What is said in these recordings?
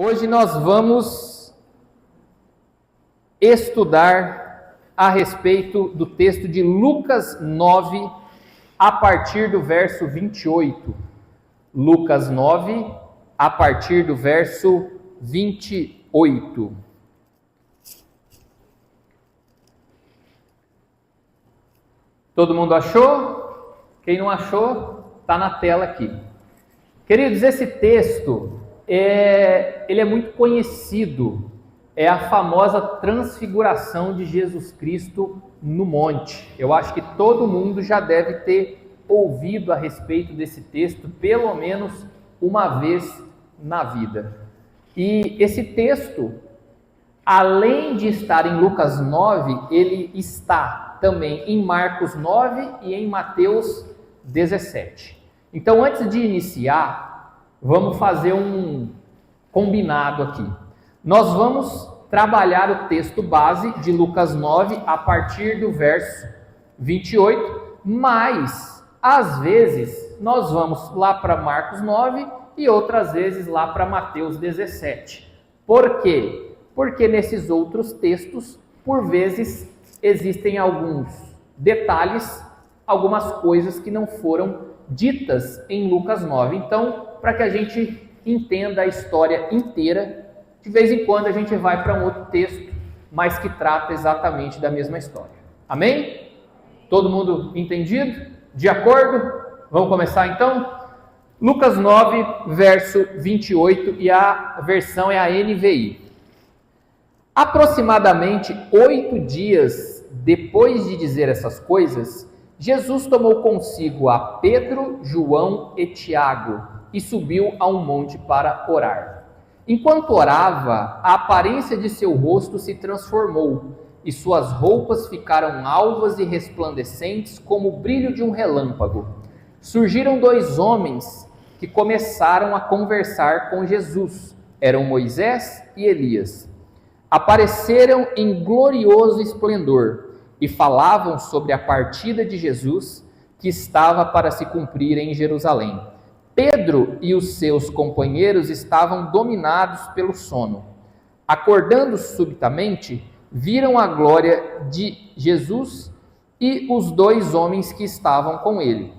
Hoje nós vamos estudar a respeito do texto de Lucas 9, a partir do verso 28. Lucas 9, a partir do verso 28. Todo mundo achou? Quem não achou, está na tela aqui. Queridos, esse texto ele é muito conhecido, é a famosa transfiguração de Jesus Cristo no monte. Eu acho que todo mundo já deve ter ouvido a respeito desse texto, pelo menos uma vez na vida. E esse texto, além de estar em Lucas 9, ele está também em Marcos 9 e em Mateus 17. Então, antes de iniciar, vamos fazer um combinado aqui. Nós vamos trabalhar o texto base de Lucas 9 a partir do verso 28, mas às vezes nós vamos lá para Marcos 9 e outras vezes lá para Mateus 17. Por quê? Porque nesses outros textos, por vezes, existem alguns detalhes, algumas coisas que não foram ditas em Lucas 9. Então, para que a gente entenda a história inteira, de vez em quando a gente vai para um outro texto, mas que trata exatamente da mesma história. Amém? Todo mundo entendido? De acordo? Vamos começar então? Lucas 9, verso 28, e a versão é a NVI. Aproximadamente 8 dias depois de dizer essas coisas, Jesus tomou consigo a Pedro, João e Tiago e subiu a um monte para orar. Enquanto orava, a aparência de seu rosto se transformou e suas roupas ficaram alvas e resplandecentes como o brilho de um relâmpago. Surgiram 2 homens que começaram a conversar com Jesus. Eram Moisés e Elias. Apareceram em glorioso esplendor e falavam sobre a partida de Jesus que estava para se cumprir em Jerusalém. Pedro e os seus companheiros estavam dominados pelo sono. Acordando subitamente, viram a glória de Jesus e os 2 homens que estavam com ele.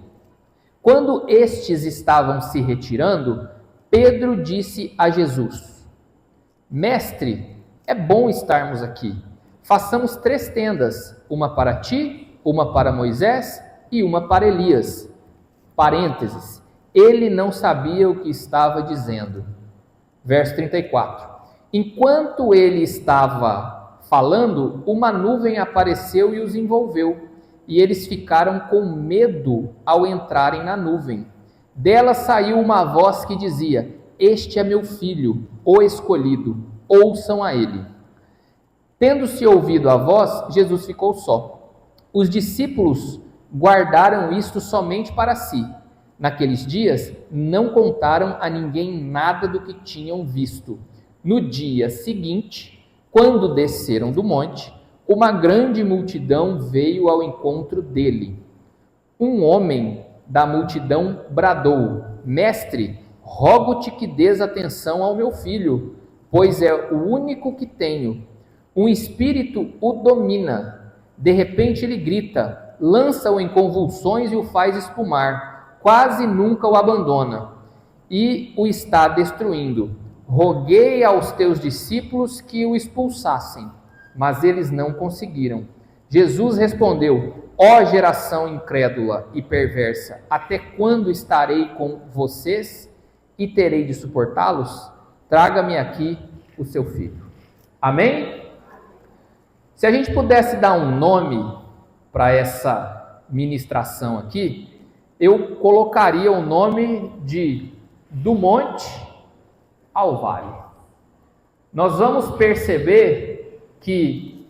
Quando estes estavam se retirando, Pedro disse a Jesus: Mestre, é bom estarmos aqui. Façamos 3 tendas, uma para ti, uma para Moisés e uma para Elias. Parênteses. Ele não sabia o que estava dizendo. Verso 34. Enquanto ele estava falando, uma nuvem apareceu e os envolveu, e eles ficaram com medo ao entrarem na nuvem. Dela saiu uma voz que dizia: Este é meu filho, o escolhido, ouçam a ele. Tendo-se ouvido a voz, Jesus ficou só. Os discípulos guardaram isto somente para si. Naqueles dias, não contaram a ninguém nada do que tinham visto. No dia seguinte, quando desceram do monte, uma grande multidão veio ao encontro dele. Um homem da multidão bradou: Mestre, rogo-te que dês atenção ao meu filho, pois é o único que tenho. Um espírito o domina. De repente ele grita, lança-o em convulsões e o faz espumar. Quase nunca o abandona e o está destruindo. Roguei aos teus discípulos que o expulsassem, mas eles não conseguiram. Jesus respondeu: Ó geração incrédula e perversa, até quando estarei com vocês e terei de suportá-los? Traga-me aqui o seu filho. Amém? Se a gente pudesse dar um nome para essa ministração aqui, eu colocaria o nome de Do Monte ao Vale. Nós vamos perceber que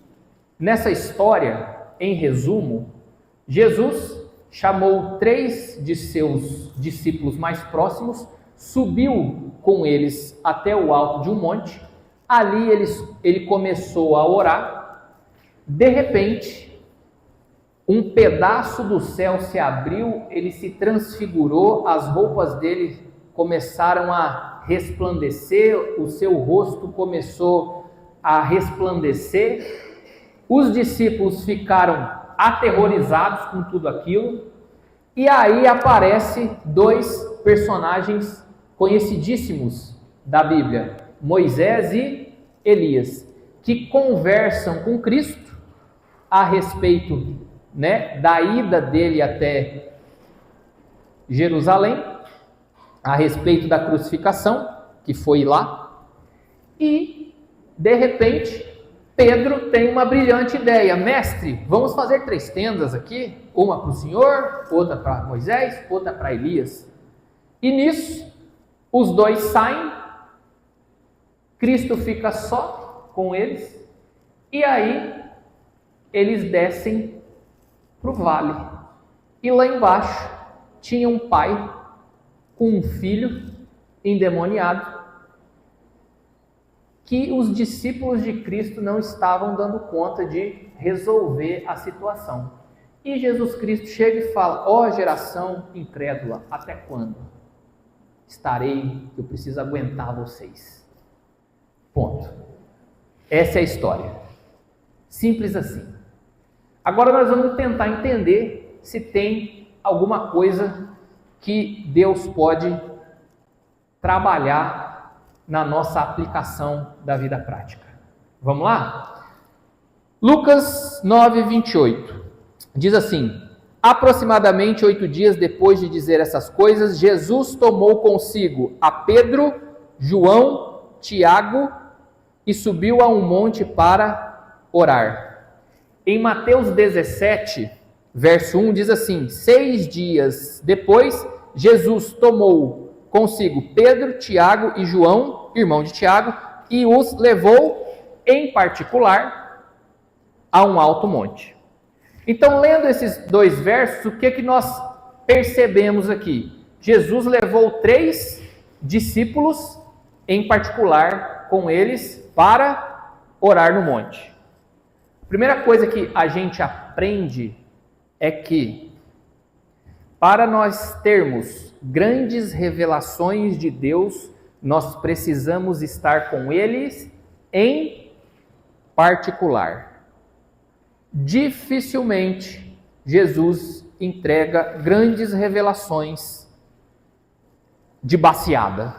nessa história, em resumo, Jesus chamou 3 de seus discípulos mais próximos, subiu com eles até o alto de um monte, ali ele começou a orar. De repente, um pedaço do céu se abriu, ele se transfigurou, as roupas dele começaram a resplandecer, o seu rosto começou a resplandecer. Os discípulos ficaram aterrorizados com tudo aquilo. E aí aparecem dois personagens conhecidíssimos da Bíblia, Moisés e Elias, que conversam com Cristo a respeito, da ida dele até Jerusalém, a respeito da crucificação, que foi lá, e de repente Pedro tem uma brilhante ideia: mestre, vamos fazer 3 tendas aqui, uma para o Senhor, outra para Moisés, outra para Elias. E nisso, os dois saem, Cristo fica só com eles, e aí eles descem para o vale. E lá embaixo tinha um pai com um filho endemoniado, que os discípulos de Cristo não estavam dando conta de resolver a situação. E Jesus Cristo chega e fala: ó geração incrédula, até quando estarei, eu preciso aguentar vocês? Ponto. Essa é a história. Simples assim. Agora nós vamos tentar entender se tem alguma coisa que Deus pode trabalhar na nossa aplicação da vida prática. Vamos lá? Lucas 9:28 diz assim: aproximadamente 8 dias depois de dizer essas coisas, Jesus tomou consigo a Pedro, João, Tiago e subiu a um monte para orar. Em Mateus 17, verso 1 diz assim: 6 dias depois, Jesus tomou consigo Pedro, Tiago e João, irmão de Tiago, e os levou em particular a um alto monte. Então, lendo esses 2 versos, o que nós percebemos aqui? Jesus levou 3 discípulos em particular com eles para orar no monte. A primeira coisa que a gente aprende é que para nós termos grandes revelações de Deus, nós precisamos estar com eles em particular. Dificilmente Jesus entrega grandes revelações de baseada.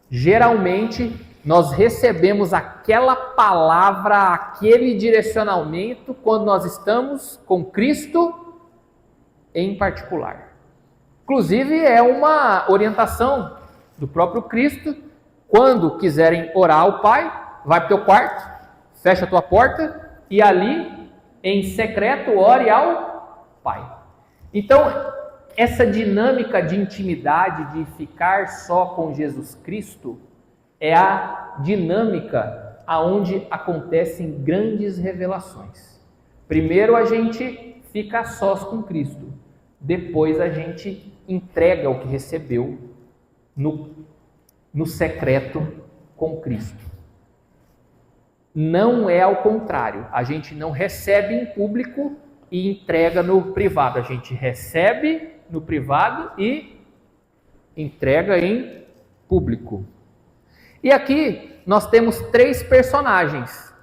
Geralmente nós recebemos aquela palavra, aquele direcionamento quando nós estamos com Cristo em particular. Inclusive é uma orientação do próprio Cristo: quando quiserem orar ao Pai, vai para o teu quarto, fecha a tua porta e ali em secreto ore ao Pai. Então essa dinâmica de intimidade, de ficar só com Jesus Cristo, é a dinâmica aonde acontecem grandes revelações. Primeiro a gente fica sós com Cristo, depois a gente entrega o que recebeu no secreto com Cristo. Não é ao contrário, a gente não recebe em público e entrega no privado, a gente recebe no privado e entrega em público. E aqui nós temos 3 personagens,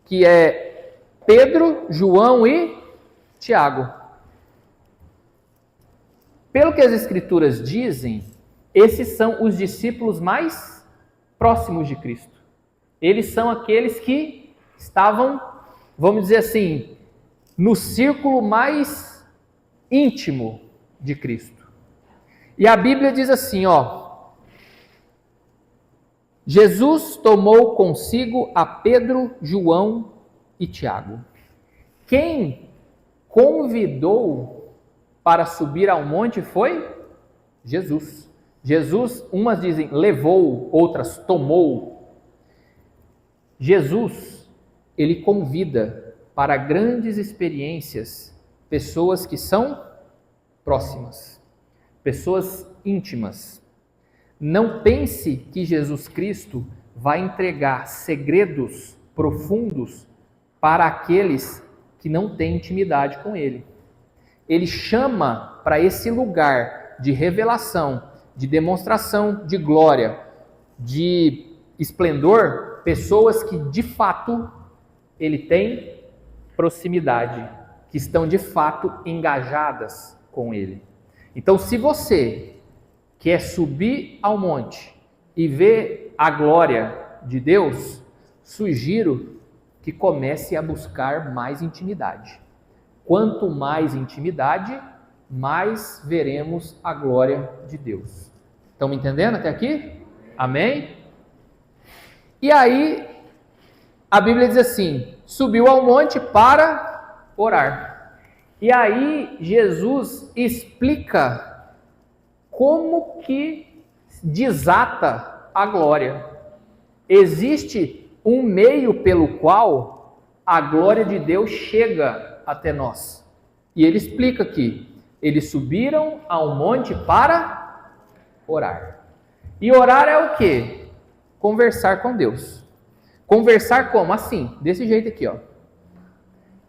que é Pedro, João e Tiago. Pelo que as Escrituras dizem, esses são os discípulos mais próximos de Cristo. Eles são aqueles que estavam, vamos dizer assim, no círculo mais íntimo de Cristo. E a Bíblia diz assim, Jesus tomou consigo a Pedro, João e Tiago. Quem convidou para subir ao monte foi Jesus. Jesus, umas dizem levou, outras tomou. Jesus, ele convida para grandes experiências pessoas que são próximas, pessoas íntimas. Não pense que Jesus Cristo vai entregar segredos profundos para aqueles que não têm intimidade com Ele. Ele chama para esse lugar de revelação, de demonstração de glória, de esplendor pessoas que de fato ele tem proximidade, que estão de fato engajadas com ele. Então, se você quer subir ao monte e ver a glória de Deus, sugiro que comece a buscar mais intimidade. Quanto mais intimidade, mais veremos a glória de Deus. Estão me entendendo até aqui? Amém? E aí, a Bíblia diz assim, subiu ao monte para orar. E aí, Jesus explica como que desata a glória. Existe um meio pelo qual a glória de Deus chega até nós. E ele explica aqui, eles subiram ao monte para orar. E orar é o quê? Conversar com Deus. Conversar como? Assim, desse jeito aqui, ó.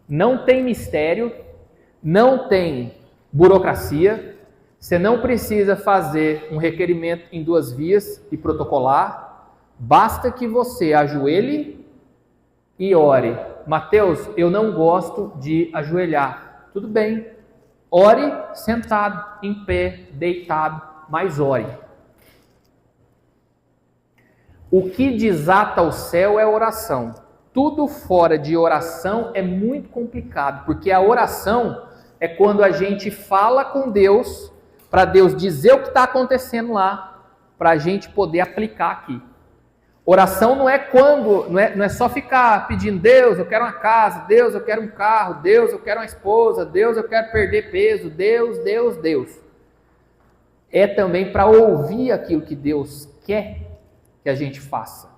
Não tem mistério, não tem burocracia, você não precisa fazer um requerimento em 2 vias e protocolar, basta que você ajoelhe e ore. Mateus, eu não gosto de ajoelhar. Tudo bem, ore sentado, em pé, deitado, mas ore. O que desata o céu é oração. Tudo fora de oração é muito complicado, porque a oração é quando a gente fala com Deus, para Deus dizer o que está acontecendo lá, para a gente poder aplicar aqui. Oração não é quando, não é só ficar pedindo, Deus, eu quero uma casa, Deus, eu quero um carro, Deus, eu quero uma esposa, Deus, eu quero perder peso, Deus, Deus, Deus. É também para ouvir aquilo que Deus quer que a gente faça.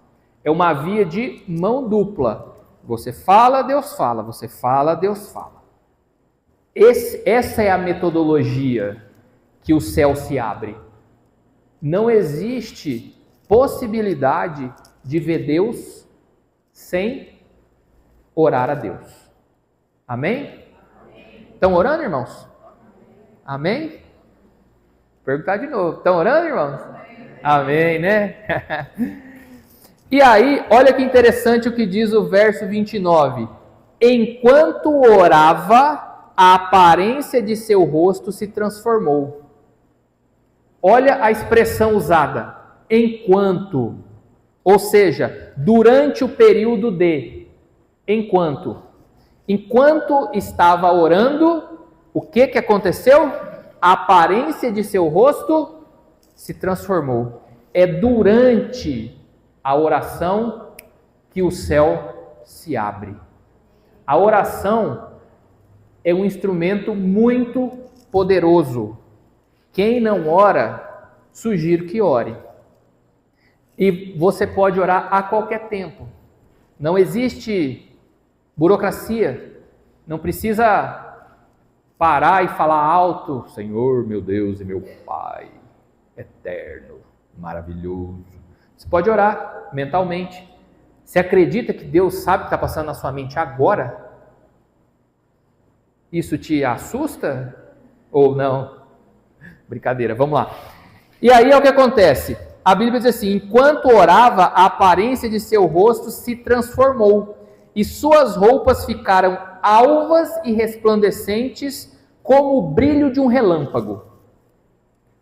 É uma via de mão dupla. Você fala, Deus fala. Você fala, Deus fala. Essa é a metodologia que o céu se abre. Não existe possibilidade de ver Deus sem orar a Deus. Amém? Estão orando, irmãos? Amém? Vou perguntar de novo. Estão orando, irmãos? Amém, né? E aí, olha que interessante o que diz o verso 29. Enquanto orava, a aparência de seu rosto se transformou. Olha a expressão usada. Enquanto. Ou seja, durante o período de. Enquanto. Enquanto estava orando, o que aconteceu? A aparência de seu rosto se transformou. É durante a oração que o céu se abre. A oração é um instrumento muito poderoso. Quem não ora, sugiro que ore. E você pode orar a qualquer tempo. Não existe burocracia. Não precisa parar e falar alto, Senhor, meu Deus e meu Pai, eterno, maravilhoso. Você pode orar mentalmente. Você acredita que Deus sabe o que está passando na sua mente agora? Isso te assusta? Ou não? Brincadeira, vamos lá. E aí é o que acontece. A Bíblia diz assim, enquanto orava, a aparência de seu rosto se transformou, e suas roupas ficaram alvas e resplandecentes, como o brilho de um relâmpago.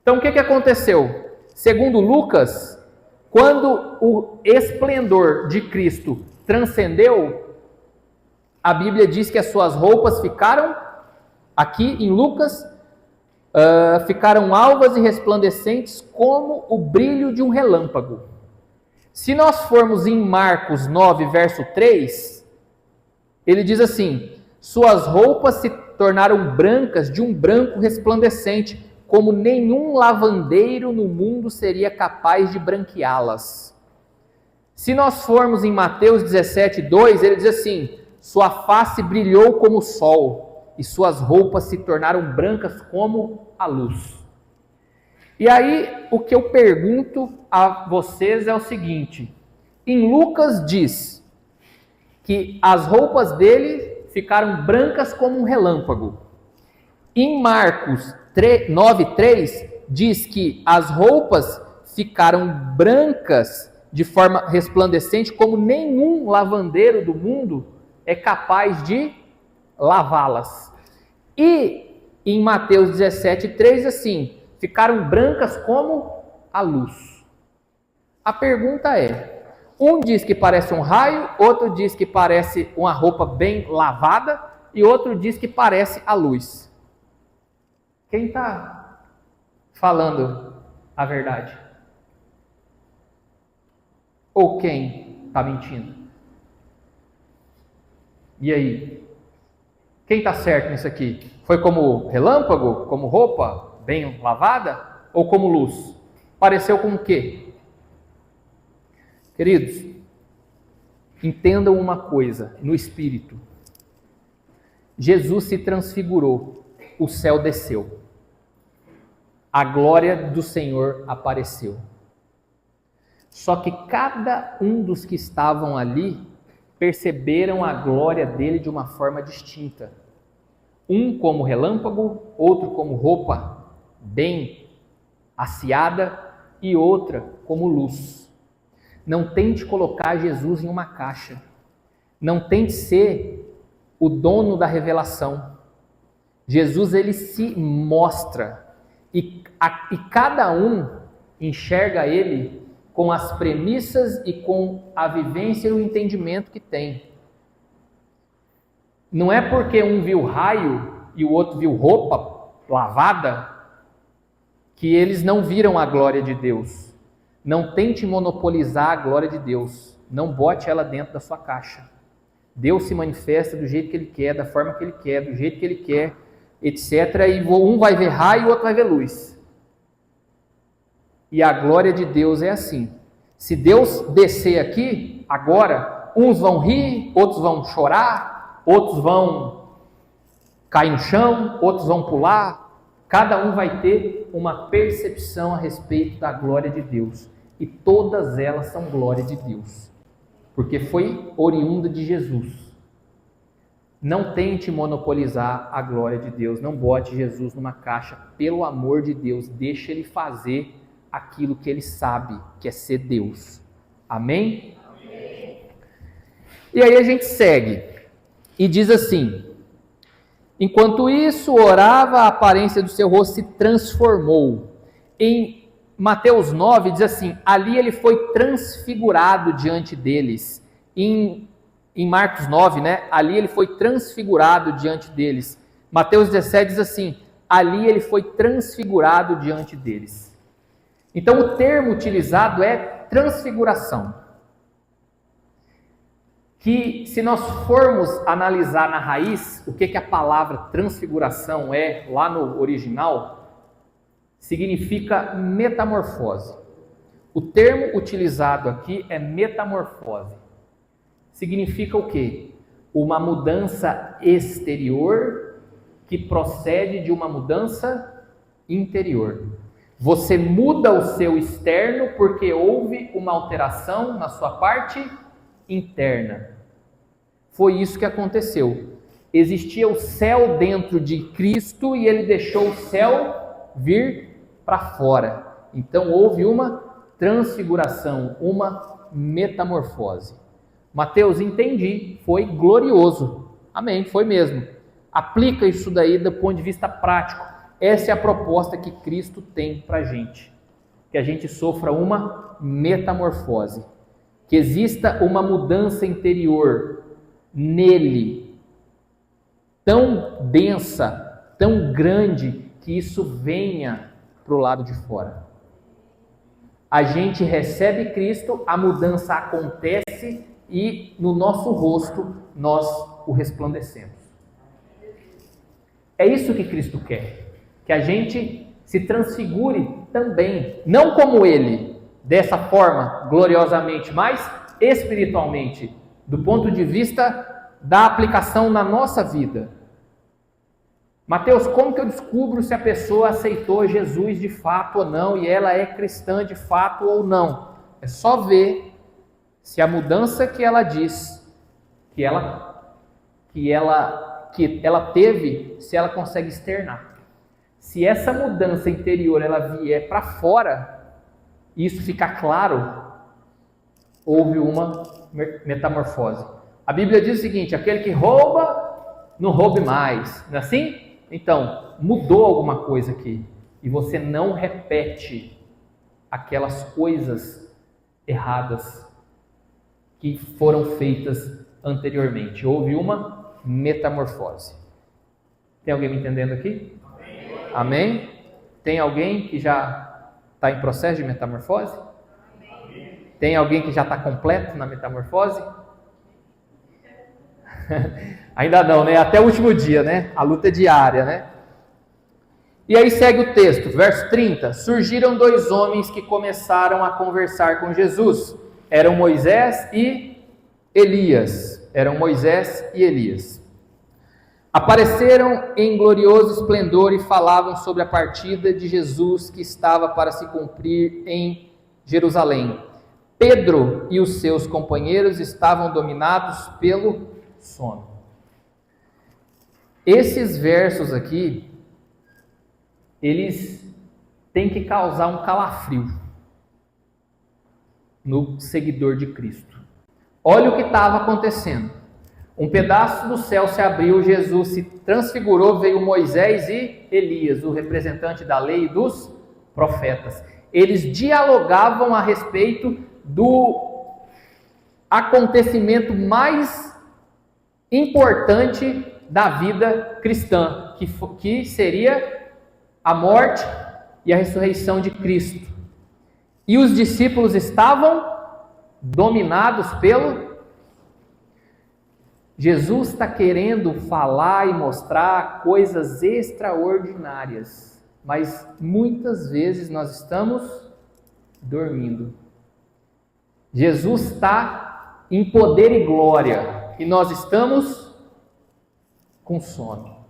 Então o que aconteceu? Segundo Lucas, quando o esplendor de Cristo transcendeu, a Bíblia diz que as suas roupas ficaram, aqui em Lucas, ficaram alvas e resplandecentes como o brilho de um relâmpago. Se nós formos em Marcos 9, verso 3, ele diz assim, suas roupas se tornaram brancas de um branco resplandecente, como nenhum lavandeiro no mundo seria capaz de branqueá-las. Se nós formos em Mateus 17, 2, ele diz assim, sua face brilhou como o sol, e suas roupas se tornaram brancas como a luz. E aí, o que eu pergunto a vocês é o seguinte, em Lucas diz que as roupas dele ficaram brancas como um relâmpago. Em Marcos 9:3 diz que as roupas ficaram brancas de forma resplandecente, como nenhum lavandeiro do mundo é capaz de lavá-las. E em Mateus 17:3, assim, ficaram brancas como a luz. A pergunta é, um diz que parece um raio, outro diz que parece uma roupa bem lavada, e outro diz que parece a luz. Quem está falando a verdade? Ou quem está mentindo? E aí? Quem está certo nisso aqui? Foi como relâmpago? Como roupa bem lavada? Ou como luz? Pareceu com o quê? Queridos, entendam uma coisa no Espírito. Jesus se transfigurou, o céu desceu. A glória do Senhor apareceu. Só que cada um dos que estavam ali perceberam a glória dele de uma forma distinta. Um como relâmpago, outro como roupa bem asseada e outra como luz. Não tente colocar Jesus em uma caixa. Não tente ser o dono da revelação. Jesus, ele se mostra e cada um enxerga ele com as premissas e com a vivência e o entendimento que tem. Não é porque um viu raio e o outro viu roupa lavada que eles não viram a glória de Deus. Não tente monopolizar a glória de Deus. Não bote ela dentro da sua caixa. Deus se manifesta do jeito que Ele quer, da forma que Ele quer, do jeito que Ele quer, etc. E um vai ver raio e o outro vai ver luz. E a glória de Deus é assim. Se Deus descer aqui, agora, uns vão rir, outros vão chorar, outros vão cair no chão, outros vão pular. Cada um vai ter uma percepção a respeito da glória de Deus. E todas elas são glória de Deus. Porque foi oriunda de Jesus. Não tente monopolizar a glória de Deus. Não bote Jesus numa caixa. Pelo amor de Deus, deixa Ele fazer aquilo que Ele sabe, que é ser Deus. Amém? Amém. E aí a gente segue. E diz assim: enquanto isso, orava, a aparência do seu rosto se transformou. Em Mateus 9 diz assim, ali ele foi transfigurado diante deles. Em Marcos 9, ali ele foi transfigurado diante deles. Mateus 17 diz assim, ali ele foi transfigurado diante deles. Então o termo utilizado é transfiguração. Que se nós formos analisar na raiz, o que a palavra transfiguração é lá no original, significa metamorfose. O termo utilizado aqui é metamorfose. Significa o quê? Uma mudança exterior que procede de uma mudança interior. Você muda o seu externo porque houve uma alteração na sua parte interna. Foi isso que aconteceu. Existia o céu dentro de Cristo e ele deixou o céu vir para fora. Então houve uma transfiguração, uma metamorfose. Mateus, entendi, foi glorioso. Amém, foi mesmo. Aplica isso daí do ponto de vista prático. Essa é a proposta que Cristo tem para a gente. Que a gente sofra uma metamorfose. Que exista uma mudança interior nele, tão densa, tão grande, que isso venha para o lado de fora. A gente recebe Cristo, a mudança acontece e no nosso rosto nós o resplandecemos. É isso que Cristo quer, que a gente se transfigure também, não como Ele, dessa forma, gloriosamente, mas espiritualmente, do ponto de vista da aplicação na nossa vida. Mateus, como que eu descubro se a pessoa aceitou Jesus de fato ou não, e ela é cristã de fato ou não? É só ver se a mudança que ela diz que ela teve, se ela consegue externar. Se essa mudança interior ela vier para fora, isso ficar claro, houve uma metamorfose. A Bíblia diz o seguinte: aquele que rouba, não roube mais. Não é assim? Então, mudou alguma coisa aqui. E você não repete aquelas coisas erradas que foram feitas anteriormente. Houve uma metamorfose. Tem alguém me entendendo aqui? Amém? Amém? Tem alguém que já está em processo de metamorfose? Amém. Tem alguém que já está completo na metamorfose? Ainda não, né? Até o último dia, né? A luta é diária, né? E aí segue o texto, verso 30. Surgiram dois homens que começaram a conversar com Jesus. Eram Moisés e Elias. Apareceram em glorioso esplendor e falavam sobre a partida de Jesus que estava para se cumprir em Jerusalém. Pedro e os seus companheiros estavam dominados pelo sono. Esses versos aqui, eles têm que causar um calafrio no seguidor de Cristo. Olha o que estava acontecendo. Um pedaço do céu se abriu, Jesus se transfigurou, veio Moisés e Elias, o representante da lei e dos profetas. Eles dialogavam a respeito do acontecimento mais importante da vida cristã, que seria a morte e a ressurreição de Cristo. E os discípulos estavam dominados pelo... Jesus está querendo falar e mostrar coisas extraordinárias, mas muitas vezes nós estamos dormindo. Jesus está em poder e glória e nós estamos com sono.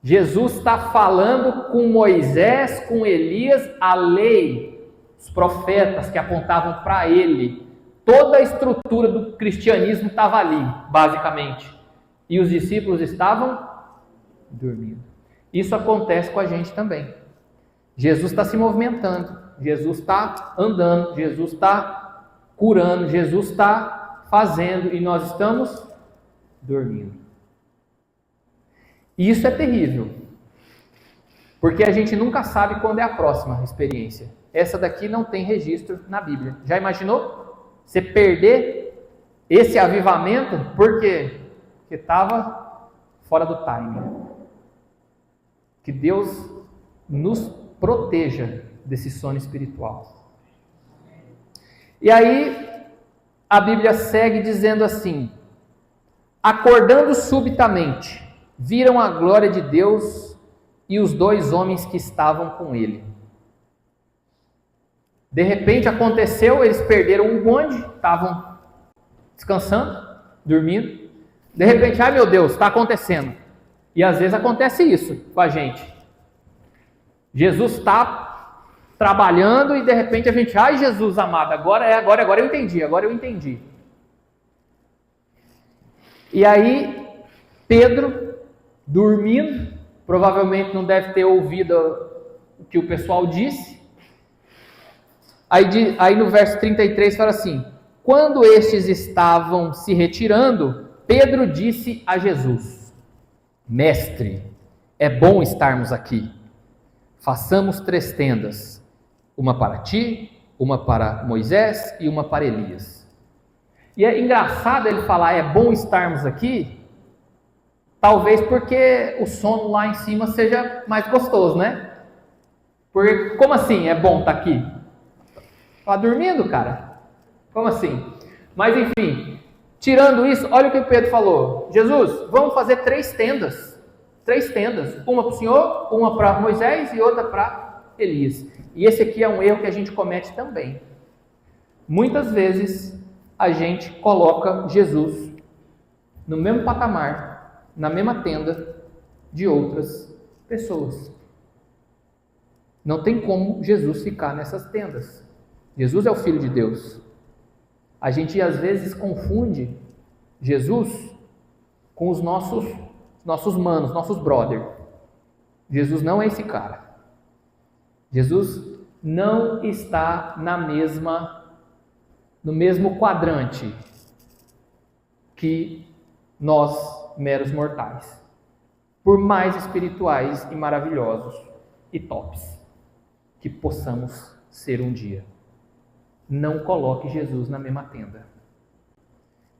Jesus está falando com Moisés, com Elias, a lei, os profetas que apontavam para ele. Toda a estrutura do cristianismo estava ali, basicamente. E os discípulos estavam dormindo. Isso acontece com a gente também. Jesus está se movimentando, Jesus está andando, Jesus está curando, Jesus está fazendo e nós estamos dormindo. E isso é terrível, porque a gente nunca sabe quando é a próxima experiência. Essa daqui não tem registro na Bíblia. Já imaginou? Você perder esse avivamento, por quê? Porque estava fora do timing. Que Deus nos proteja desse sono espiritual. E aí, a Bíblia segue dizendo assim: acordando subitamente, viram a glória de Deus e os dois homens que estavam com ele. De repente aconteceu, eles perderam o bonde, estavam descansando, dormindo. De repente, ai meu Deus, está acontecendo. E às vezes acontece isso com a gente. Jesus está trabalhando e de repente a gente, ai Jesus amado, agora eu entendi. E aí, Pedro, dormindo, provavelmente não deve ter ouvido o que o pessoal disse. Aí no verso 33 fala assim: quando estes estavam se retirando, Pedro disse a Jesus: Mestre, é bom estarmos aqui. Façamos 3 tendas, uma para ti, uma para Moisés e uma para Elias. E é engraçado ele falar, é bom estarmos aqui, talvez porque o sono lá em cima seja mais gostoso, né? Porque, como assim é bom estar aqui? Está dormindo, cara? Como assim? Mas enfim, tirando isso, olha o que o Pedro falou. Jesus, vamos fazer 3 tendas. 3 tendas. Uma para o Senhor, uma para Moisés e outra para Elias. E esse aqui é um erro que a gente comete também. Muitas vezes a gente coloca Jesus no mesmo patamar, na mesma tenda de outras pessoas. Não tem como Jesus ficar nessas tendas. Jesus é o Filho de Deus. A gente às vezes confunde Jesus com os nossos manos, nossos brother. Jesus não é esse cara. Jesus não está no mesmo quadrante que nós, meros mortais, por mais espirituais e maravilhosos e tops que possamos ser um dia. Não coloque Jesus na mesma tenda.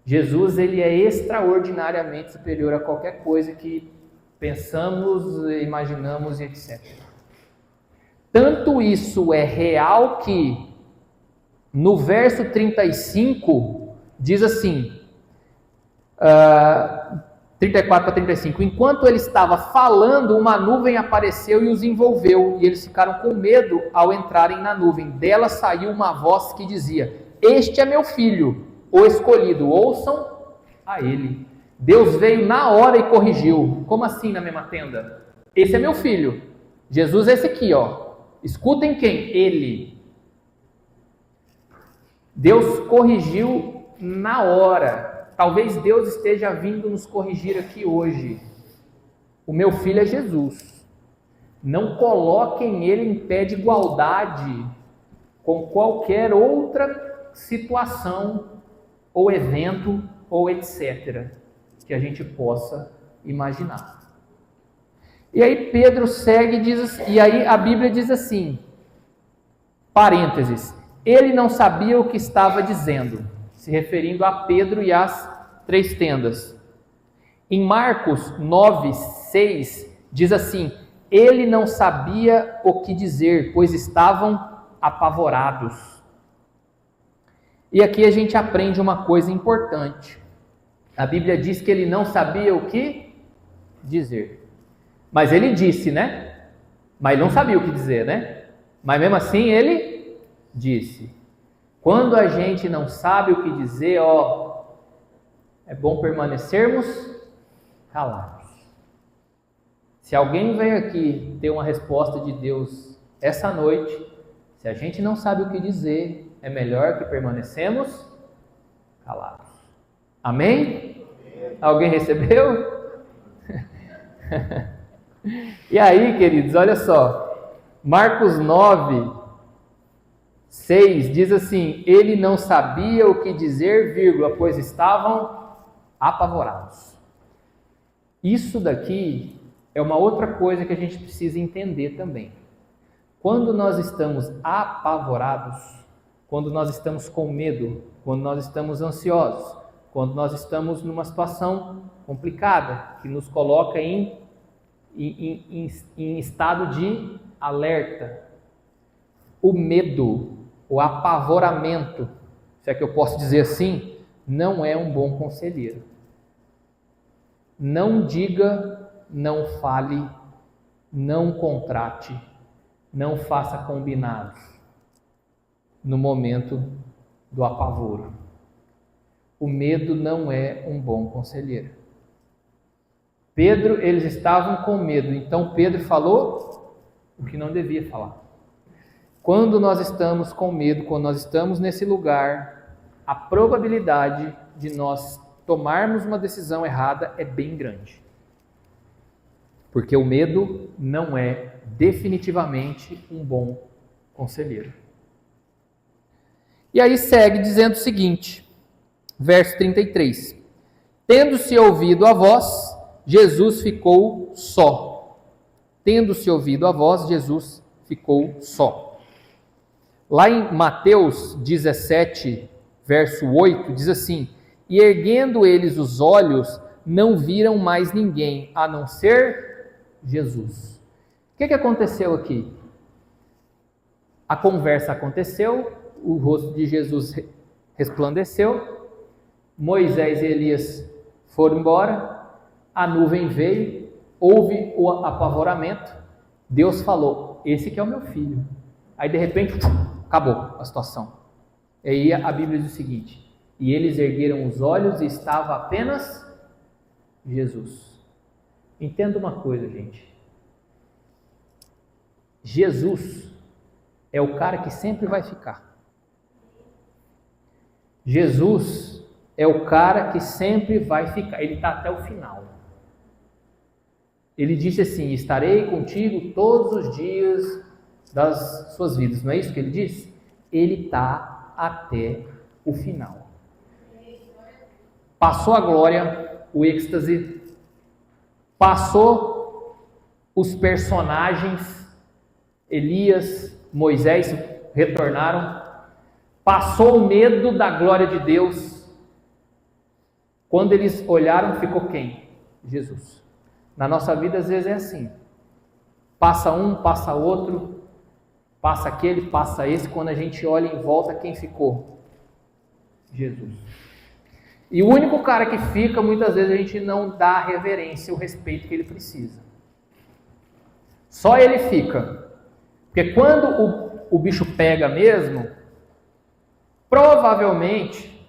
Jesus, ele é extraordinariamente superior a qualquer coisa que pensamos, imaginamos e etc. Tanto isso é real que no verso 35 diz assim, 34 a 35, enquanto ele estava falando, uma nuvem apareceu e os envolveu, e eles ficaram com medo ao entrarem na nuvem. Dela saiu uma voz que dizia: este é meu filho, o escolhido, ouçam a ele. Deus veio na hora e corrigiu. Como assim na mesma tenda? Esse é meu filho. Jesus é esse aqui, ó. Escutem quem? Ele. Deus corrigiu na hora. Talvez Deus esteja vindo nos corrigir aqui hoje. O meu filho é Jesus. Não coloquem ele em pé de igualdade com qualquer outra situação ou evento ou etc. que a gente possa imaginar. E aí Pedro segue e diz, e aí a Bíblia diz assim, parênteses, ele não sabia o que estava dizendo, se referindo a Pedro e às 3 tendas. Em Marcos 9:6 diz assim, ele não sabia o que dizer, pois estavam apavorados. E aqui a gente aprende uma coisa importante. A Bíblia diz que ele não sabia o que dizer. Mas ele disse, né? Mas ele não sabia o que dizer, né? Mas mesmo assim ele disse. Quando a gente não sabe o que dizer, é bom permanecermos calados. Se alguém vem aqui ter uma resposta de Deus essa noite, se a gente não sabe o que dizer, é melhor que permanecemos calados. Amém? Alguém recebeu? E aí, queridos, olha só. Marcos 9:6 diz assim, ele não sabia o que dizer, vírgula, pois estavam apavorados. Isso daqui é uma outra coisa que a gente precisa entender também. Quando nós estamos apavorados, quando nós estamos com medo, quando nós estamos ansiosos, quando nós estamos numa situação complicada, que nos coloca em estado de alerta, o medo, o apavoramento, se é que eu posso dizer assim, não é um bom conselheiro. Não diga, não fale, não contrate, não faça combinados no momento do apavoro. O medo não é um bom conselheiro. Pedro, eles estavam com medo, então Pedro falou o que não devia falar. Quando nós estamos com medo, quando nós estamos nesse lugar, a probabilidade de nós tomarmos uma decisão errada é bem grande. Porque o medo não é definitivamente um bom conselheiro. E aí segue dizendo o seguinte, verso 33. Tendo-se ouvido a voz, Jesus ficou só. Tendo-se ouvido a voz, Jesus ficou só. Lá em Mateus 17, verso 8, diz assim, e erguendo eles os olhos, não viram mais ninguém, a não ser Jesus. O que aconteceu aqui? A conversa aconteceu, o rosto de Jesus resplandeceu, Moisés e Elias foram embora, a nuvem veio, houve o apavoramento, Deus falou, esse que é o meu filho. Aí de repente, acabou a situação. E aí a Bíblia diz o seguinte, e eles ergueram os olhos e estava apenas Jesus. Entenda uma coisa, gente. Jesus é o cara que sempre vai ficar. Jesus é o cara que sempre vai ficar. Ele está até o final. Ele disse assim, estarei contigo todos os dias das suas vidas, não é isso que ele diz? Ele está até o final. Passou a glória, o êxtase, passou os personagens, Elias, Moisés retornaram, passou o medo da glória de Deus. Quando eles olharam, ficou quem? Jesus. Na nossa vida às vezes é assim, passa um, passa outro, passa aquele, passa esse, quando a gente olha em volta, quem ficou? Jesus. E o único cara que fica, muitas vezes a gente não dá a reverência, o respeito que ele precisa. Só ele fica. Porque quando o bicho pega mesmo, provavelmente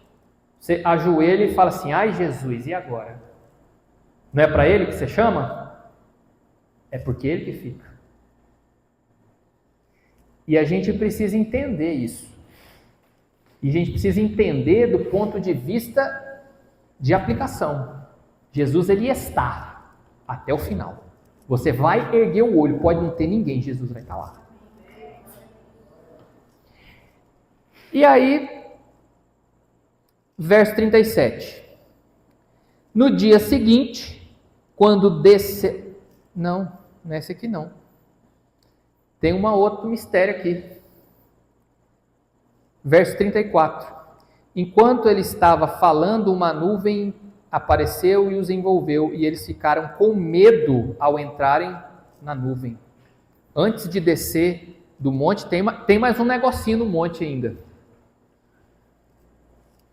você ajoelha e fala assim, ai Jesus, e agora? Não é para ele que você chama? É porque ele que fica. E a gente precisa entender isso. E a gente precisa entender do ponto de vista de aplicação. Jesus, ele está até o final. Você vai erguer o olho, pode não ter ninguém, Jesus vai estar lá. E aí, verso 37. No dia seguinte, quando desce... Não é esse aqui não. Tem um outro mistério aqui. Verso 34. Enquanto ele estava falando, uma nuvem apareceu e os envolveu, e eles ficaram com medo ao entrarem na nuvem. Antes de descer do monte, tem mais um negocinho no monte ainda.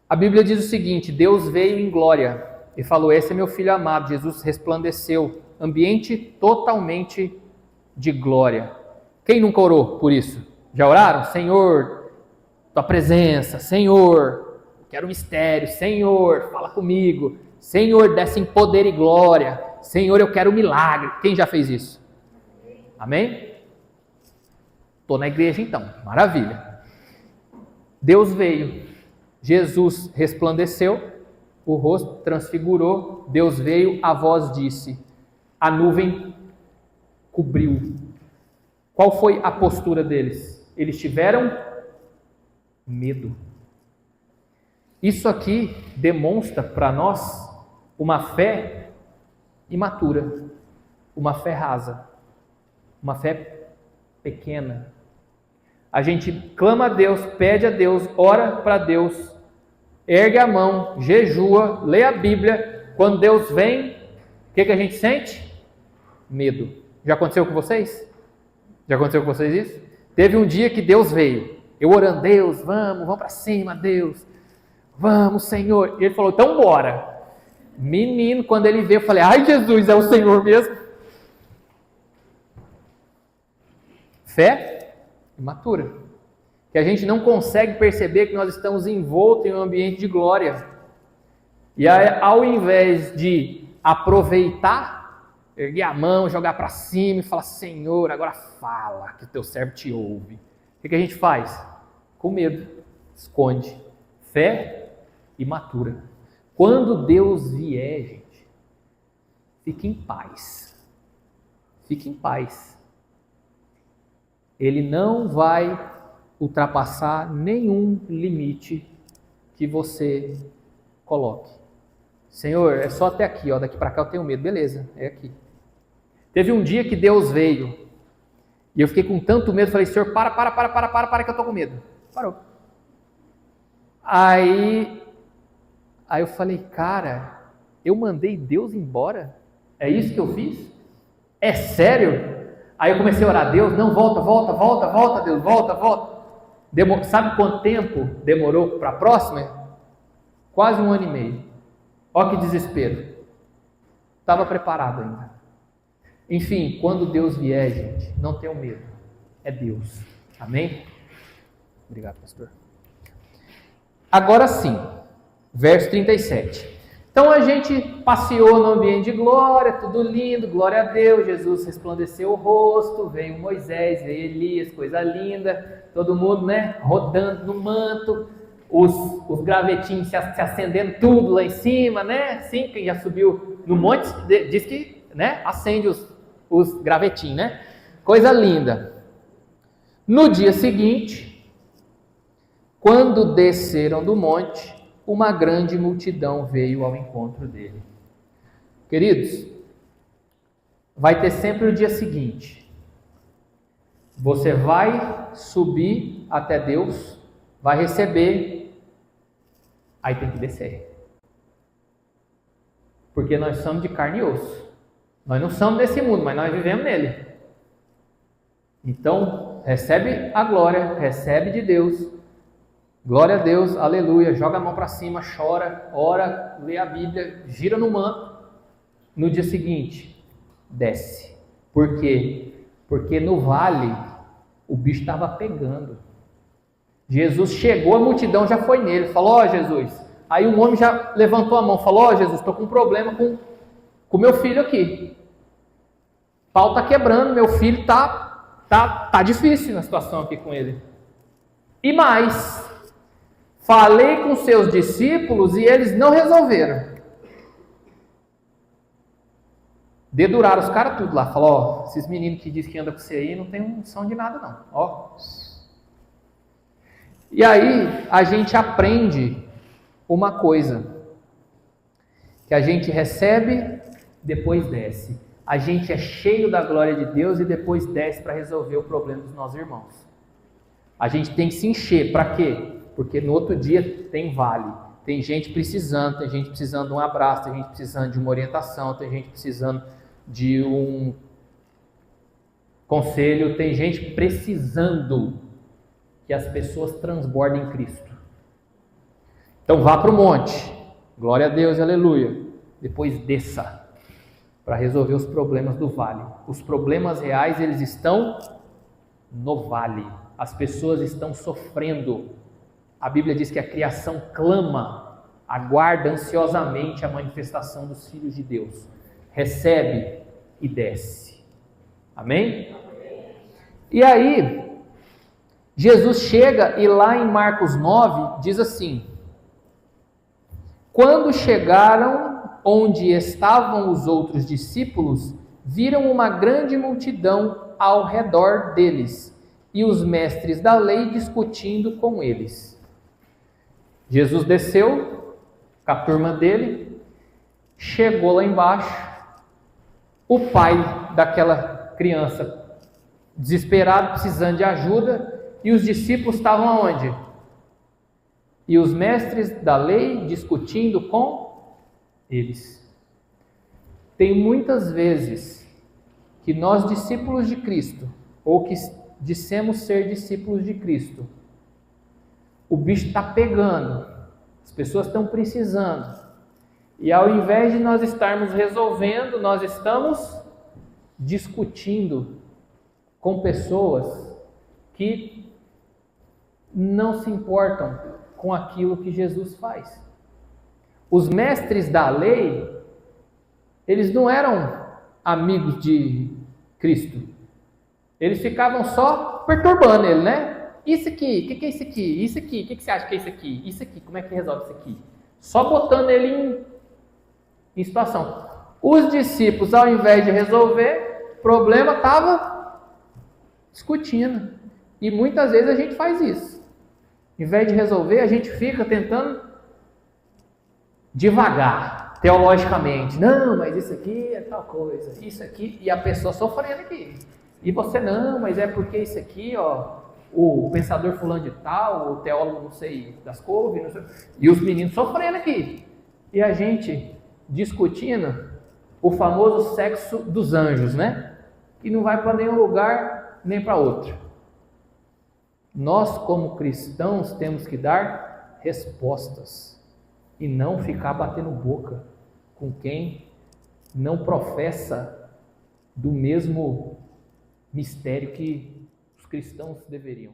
A Bíblia diz o seguinte, Deus veio em glória e falou, esse é meu filho amado, Jesus resplandeceu, ambiente totalmente de glória. Quem nunca orou por isso? Já oraram? Senhor, tua presença, Senhor, quero mistério, Senhor, fala comigo, Senhor, desce em poder e glória, Senhor, eu quero um milagre. Quem já fez isso? Amém? Estou na igreja então, maravilha. Deus veio, Jesus resplandeceu, o rosto transfigurou, Deus veio, a voz disse, a nuvem cobriu. Qual foi a postura deles? Eles tiveram medo. Isso aqui demonstra para nós uma fé imatura, uma fé rasa, uma fé pequena. A gente clama a Deus, pede a Deus, ora para Deus, ergue a mão, jejua, lê a Bíblia. Quando Deus vem, o que a gente sente? Medo. Já aconteceu com vocês? Já aconteceu com vocês isso? Teve um dia que Deus veio, eu orando, Deus, vamos para cima, Deus, vamos, Senhor. E ele falou, então bora. Menino, quando ele veio, eu falei, ai Jesus, é o Senhor mesmo. Fé imatura. Que a gente não consegue perceber que nós estamos envoltos em um ambiente de glória. E aí, ao invés de aproveitar, erguer a mão, jogar para cima e falar, Senhor, agora fala, que o teu servo te ouve. O que a gente faz? Com medo, esconde. Fé imatura. Quando Deus vier, gente, fique em paz. Fique em paz. Ele não vai ultrapassar nenhum limite que você coloque. Senhor, é só até aqui, ó, daqui para cá eu tenho medo. Beleza, é aqui. Teve um dia que Deus veio e eu fiquei com tanto medo, falei, Senhor, para que eu tô com medo. Parou. Aí eu falei, cara, eu mandei Deus embora? É isso que eu fiz? É sério? Aí eu comecei a orar, Deus, não, volta, Deus, volta. Sabe quanto tempo demorou para a próxima? Quase 1 ano e meio. Olha que desespero. Estava preparado ainda. Enfim, quando Deus vier, gente, não tenham medo. É Deus. Amém? Obrigado, pastor. Agora sim, verso 37. Então a gente passeou no ambiente de glória, tudo lindo, glória a Deus, Jesus resplandeceu o rosto, veio Moisés, veio Elias, coisa linda, todo mundo, né, rodando no manto, os gravetinhos se acendendo tudo lá em cima, né, sim, quem já subiu no monte, diz que, né, acende os gravetinhos, né, coisa linda. No dia seguinte, quando desceram do monte, uma grande multidão veio ao encontro dele. Queridos, vai ter sempre o dia seguinte. Você vai subir até Deus, vai receber, aí tem que descer. Porque nós somos de carne e osso. Nós não somos desse mundo, mas nós vivemos nele. Então, recebe a glória, recebe de Deus. Glória a Deus, aleluia. Joga a mão para cima, chora, ora, lê a Bíblia, gira no manto. No dia seguinte, desce. Por quê? Porque no vale, o bicho estava pegando. Jesus chegou, a multidão já foi nele. Falou, ó Jesus. Aí um homem já levantou a mão, falou, ó Jesus, estou com um problema com meu filho aqui. O pau está quebrando, meu filho tá difícil na situação aqui com ele. E mais, falei com seus discípulos e eles não resolveram. Deduraram os caras tudo lá. Falou, ó, esses meninos que dizem que andam com você aí não tem noção de nada não. Ó. E aí a gente aprende uma coisa. Que a gente recebe, depois desce. A gente é cheio da glória de Deus e depois desce para resolver o problema dos nossos irmãos. A gente tem que se encher. Para quê? Porque no outro dia tem vale. Tem gente precisando de um abraço, tem gente precisando de uma orientação, tem gente precisando de um conselho, tem gente precisando que as pessoas transbordem em Cristo. Então vá para o monte, glória a Deus, aleluia. Depois desça para resolver os problemas do vale. Os problemas reais, eles estão no vale. As pessoas estão sofrendo. A Bíblia diz que a criação clama, aguarda ansiosamente a manifestação dos filhos de Deus. Recebe e desce. Amém? E aí, Jesus chega e lá em Marcos 9 diz assim: quando chegaram onde estavam os outros discípulos, viram uma grande multidão ao redor deles e os mestres da lei discutindo com eles. Jesus desceu com a turma dele, chegou lá embaixo, o pai daquela criança desesperado, precisando de ajuda, e os discípulos estavam aonde? E os mestres da lei discutindo com eles. Tem muitas vezes que nós, discípulos de Cristo, ou que dissemos ser discípulos de Cristo, o bicho está pegando, as pessoas estão precisando, e ao invés de nós estarmos resolvendo, nós estamos discutindo com pessoas que não se importam com aquilo que Jesus faz. Os mestres da lei, eles não eram amigos de Cristo. Eles ficavam só perturbando ele, né? Isso aqui, o que é isso aqui? Isso aqui, o que você acha que é isso aqui? Isso aqui, como é que resolve isso aqui? Só botando ele em situação. Os discípulos, ao invés de resolver o problema, estavam discutindo. E muitas vezes a gente faz isso. Ao invés de resolver, a gente fica tentando devagar, teologicamente. Não, mas isso aqui é tal coisa, isso aqui, e a pessoa sofrendo aqui. E você, não, mas é porque isso aqui, ó, o pensador fulano de tal, o teólogo não sei das couves, não sei, e os meninos sofrendo aqui. E a gente discutindo o famoso sexo dos anjos, né? Que não vai para nenhum lugar nem para outro. Nós, como cristãos, temos que dar respostas e não ficar batendo boca com quem não professa do mesmo mistério que os cristãos deveriam.